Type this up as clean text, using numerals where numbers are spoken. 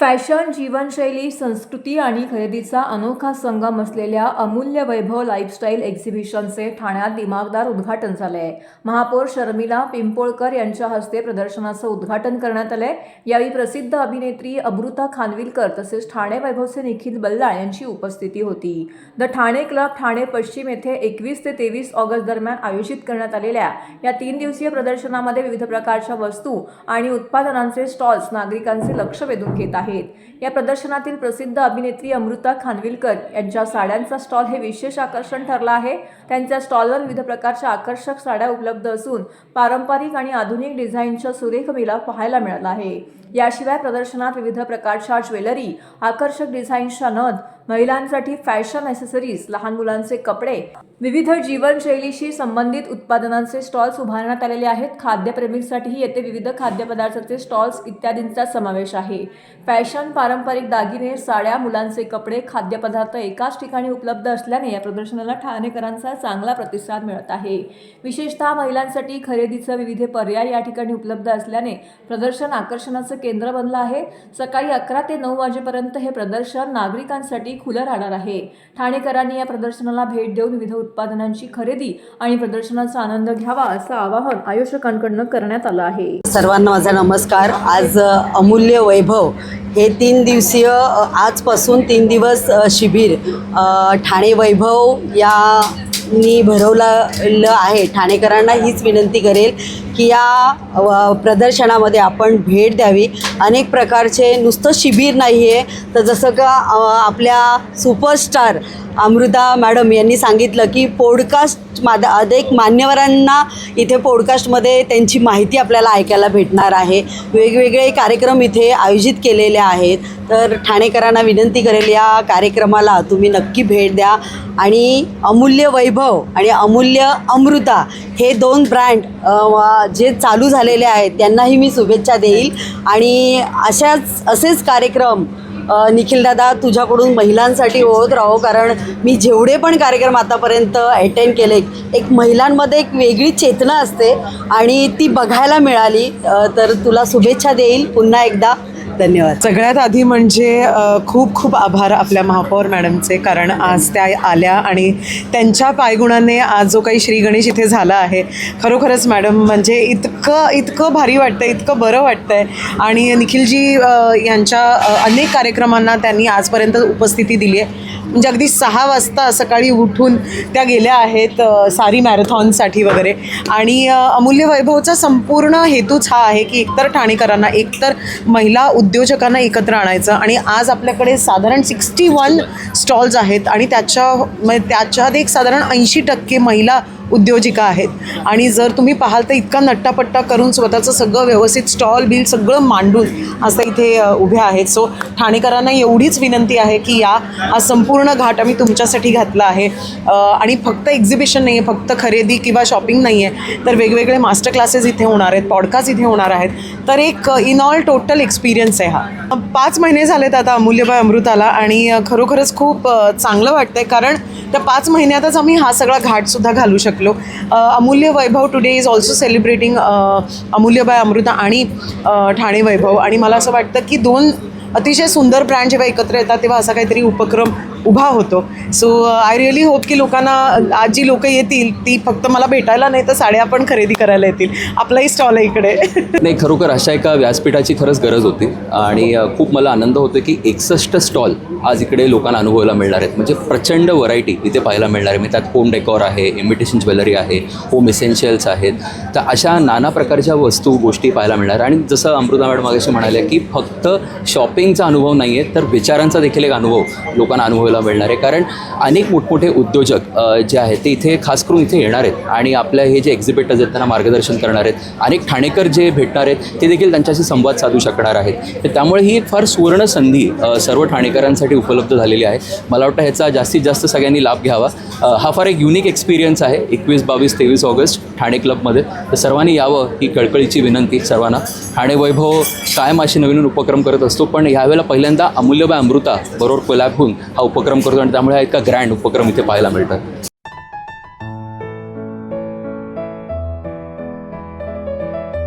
Fashion, जीवनशैली, संस्कृती आणि खरेदीचा अनोखा संगम असलेल्या अमूल्य वैभव लाईफस्टाईल एक्झिबिशनचे ठाण्यात दिमागदार उद्घाटन झाले आहे. महापौर शर्मिला पिंपोळकर यांच्या हस्ते प्रदर्शनाचं उद्घाटन करण्यात आलंय. यावेळी प्रसिद्ध अभिनेत्री अमृता खानविलकर तसेच ठाणे वैभवचे निखिल बल्लाळ यांची उपस्थिती होती. द ठाणे क्लब ठाणे पश्चिम येथे 21 ते 23 ऑगस्ट दरम्यान आयोजित करण्यात आलेल्या या 3 दिवसीय प्रदर्शनामध्ये विविध प्रकारच्या वस्तू आणि उत्पादनांचे स्टॉल्स नागरिकांचे लक्ष वेधून घेत आहेत. या प्रदर्शनातील प्रसिद्ध अभिनेत्री अमृता खानविलकर यांच्या साड्यांचा स्टॉल हे विशेष आकर्षण ठरला आहे. त्यांच्या स्टॉलवर विविध प्रकारच्या आकर्षक साड्या उपलब्ध असून पारंपरिक आणि आधुनिक डिझाईनच्या सुरेख मिलाफ पाहायला मिळाला आहे. याशिवाय प्रदर्शनात विविध प्रकारच्या ज्वेलरी, आकर्षक डिझाईनच्या नथ, महिलांसाठी फॅशन ॲक्सेसरीज, लहान मुलांचे कपडे, विविध जीवनशैलीशी संबंधित उत्पादनांचे स्टॉल्स उभारण्यात आलेले आहेत. खाद्यप्रेमींसाठीही येथे विविध खाद्यपदार्थाचे स्टॉल्स इत्यादींचा समावेश आहे. फॅशन, पारंपरिक दागिने, साड्या, मुलांचे कपडे, खाद्यपदार्थ एकाच ठिकाणी उपलब्ध असल्याने या प्रदर्शनाला ठाणेकरांचा चांगला प्रतिसाद मिळत आहे. विशेषतः महिलांसाठी खरेदीचे विविध पर्याय या ठिकाणी उपलब्ध असल्याने प्रदर्शन आकर्षणाचं केंद्र बनलं आहे. सकाळी 11 ते 9 वाजेपर्यंत हे प्रदर्शन नागरिकांसाठी खुलं राहणार आहे. ठाणेकरांनी या प्रदर्शनाला भेट देऊन विविध उत्पादनांची खरेदी आणि प्रदर्शनाचा आनंद घ्यावा असं आवाहन आयोजकांकडून करण्यात आलं आहे. सर्वांना माझा नमस्कार. आज अमूल्य वैभव हे 3 दिवसीय आजपासून 3 दिवस शिबिर ठाणे वैभव यांनी भरवलेलं आहे. ठाणेकरांना हीच विनंती करेल की या प्रदर्शनामध्ये आपण भेट द्यावी. अनेक प्रकारचे नुसतं शिबिर नाही आहे तर जसं का आपल्या सुपरस्टार अमृता मॅडम यांनी सांगितलं की पॉडकास्ट अनेक मान्यवरांना इथे पॉडकास्टमध्ये त्यांची माहिती आपल्याला ऐकायला भेटणार आहे. वेगवेगळे कार्यक्रम इथे आयोजित केलेले आहेत. तर ठाणेकरांना विनंती करेल या कार्यक्रमाला तुम्ही नक्की भेट द्या आणि अमूल्य वैभव आणि अमूल्य अमृता हे 2 ब्रँड जे चालू झालेले आहेत त्यांनाही मी शुभेच्छा देईल. आणि असेच कार्यक्रम निखिलदादा तुझ्याकडून महिलांसाठी होत राहो, कारण मी जेवढे पण कार्यक्रम आतापर्यंत अटेंड केले एक महिलांमध्ये एक वेगळी चेतना असते आणि ती बघायला मिळाली. तर तुला शुभेच्छा देईल पुन्हा एकदा. धन्यवाद. सगळ्यात आधी म्हणजे खूप खूप आभार आपल्या महापौर मॅडमचे, कारण आज त्या आल्या आणि त्यांच्या पायगुणाने आज जो काही श्री गणेश इथे झाला आहे. खरोखरच मॅडम म्हणजे इतकं भारी वाटतं, इतकं बरं वाटतं आहे. आणि निखिलजी यांच्या अनेक कार्यक्रमांना त्यांनी आजपर्यंत उपस्थिती दिली आहे. म्हणजे अगदी 6 वाजता सकाळी उठून त्या गेल्या आहेत सारी मॅरेथॉनसाठी वगैरे. आणि अमूल्य वैभवचा संपूर्ण हेतूच हा आहे की एकतर ठाणेकरांना, एकतर महिला उद्योजकांना एकत्र आणायचं. आणि आज आपल्याकडे साधारण 61 स्टॉल्स आहेत आणि त्याच्यात एक साधारण 80% महिला उद्योजिका आहेत. आणि जर तुम्ही पाहाल तर इतका नट्टापट्टा करून स्वतःचं सगळं व्यवस्थित स्टॉल बिल सगळं मांडून असं इथे उभ्या आहेत. सो ठाणेकरांना एवढीच विनंती आहे की हा संपूर्ण घाट आम्ही तुमच्यासाठी घातला आहे. आणि फक्त एक्झिबिशन नाही आहे, फक्त खरेदी किंवा शॉपिंग नाही आहे, तर वेगवेगळे मास्टर क्लासेस इथे होणार आहेत, पॉडकास्ट इथे होणार आहेत. तर एक इन ऑल टोटल एक्सपिरियन्स आहे हा. 5 महिने झालेत आता अमूल्यबाई अमृताला आणि खरोखरच खूप चांगलं वाटतं आहे, कारण त्या 5 महिन्यातच आम्ही हा सगळा घाटसुद्धा घालू शकलो. Amulya Vaibhav today is also celebrating Amulyabai Amruta आणि ठाणे वैभव. आणि मला असं वाटतं की 2 अतिशय सुंदर ब्रँड जेव्हा एकत्र येतात तेव्हा असा काहीतरी उपक्रम उभा होतो. सो आय रिअली होप की लोकांना आज जी लोकं येतील ती फक्त मला भेटायला नाही तर साड्या पण खरेदी करायला येतील. आपलाही स्टॉल आहे इकडे. नाही, खरोखर अशा एका व्यासपीठाची खरंच गरज होती आणि खूप मला आनंद होतो की 61 स्टॉल आज इकडे लोकांना अनुभवायला मिळणार आहेत. म्हणजे प्रचंड व्हरायटी इथे पाहायला मिळणार आहे. म्हणजे त्यात होम डेकॉर आहे, इमिटेशन ज्वेलरी आहे, होम इसेन्शियल्स आहेत. तर अशा नाना प्रकारच्या वस्तू गोष्टी पाहायला मिळणार. आणि जसं अमृता मॅडम मागाशी म्हणाल्या की फक्त शॉपिंगचा अनुभव नाही आहे तर विचारांचा देखील एक अनुभव लोकांना अनुभवायला मिळणार आहे. कारण अनेक मोठमोठे उद्योजक जे आहेत ते इथे खास करून इथे येणार आहेत आणि आपल्या हे जे एक्झिबिटर्स आहेत त्यांना मार्गदर्शन करणार आहेत. अनेक ठाणेकर जे भेटणार आहेत ते देखील त्यांच्याशी संवाद साधू शकणार आहेत. तर त्यामुळे ही फार सुवर्ण संधी सर्व ठाणेकरांसाठी उपलब्ध झालेली आहे. मला वाटतं ह्याचा जास्तीत जास्त सगळ्यांनी लाभ घ्यावा. हा फार एक युनिक एक्सपिरियन्स आहे 21, 22, 23 ऑगस्ट ठाणे क्लबमध्ये. तर सर्वांनी यावं ही कळकळीची विनंती सर्वांना. ठाणे वैभव कायम असे नवीन उपक्रम करत असतो, पण ह्यावेळेला पहिल्यांदा अमूल्यबाई अमृता बरोबर कोलॅब होऊन हा उपक्रम करतो आणि त्यामुळे हा इतका ग्रँड उपक्रम इथे पाहायला मिळतात.